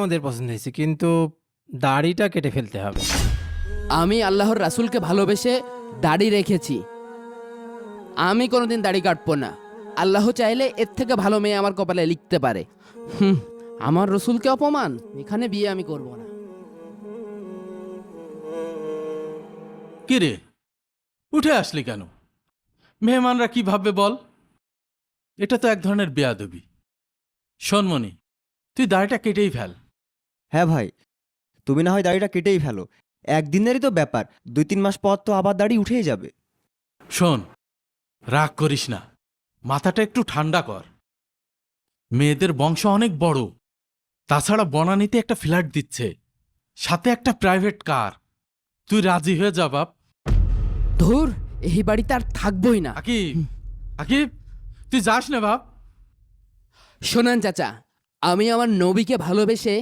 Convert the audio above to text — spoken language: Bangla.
আমাদের পছন্দ হয়েছে, কিন্তু দাড়িটা কেটে ফেলতে হবে। আমি আল্লাহর রাসূলকে ভালোবেসে দাড়ি রেখেছি। আমি কোনোদিন দাড়ি কাটবো না। আল্লাহ চাইলে এর থেকে ভালো মেয়ে আমার কপালে লিখতে পারে। আমার রসুলকে অপমান, এখানে বিয়ে আমি করব না। কি রে, উঠে আসলি কেন? মেহমানরা কি ভাববে বল? এটা তো এক ধরনের বেয়াদবি। শোনমণি, তুই দাড়িটা কেটেই ফেল। হ্যাঁ ভাই, তুমি না হয় দাড়িটা কেটেই ফেলো। একদিনেরই তো ব্যাপার, 2-3 মাস পর তো আবার দাড়ি উঠেই যাবে। শোন, রাগ করিস না, মাথাটা একটু ঠান্ডা কর। মেয়েদের বংশ অনেক বড়, তাছাড়া বনানীতে একটা ফ্ল্যাট দিচ্ছে, সাথে একটা প্রাইভেট কার। তুই রাজি হয়ে যা বাপ। ধুর, এই বাড়িতে আর থাকবোই না। আকিব, আকিব, তুই যাস না বাপ। শোনান চাচা, আমি আমার নবীকে ভালোবেসে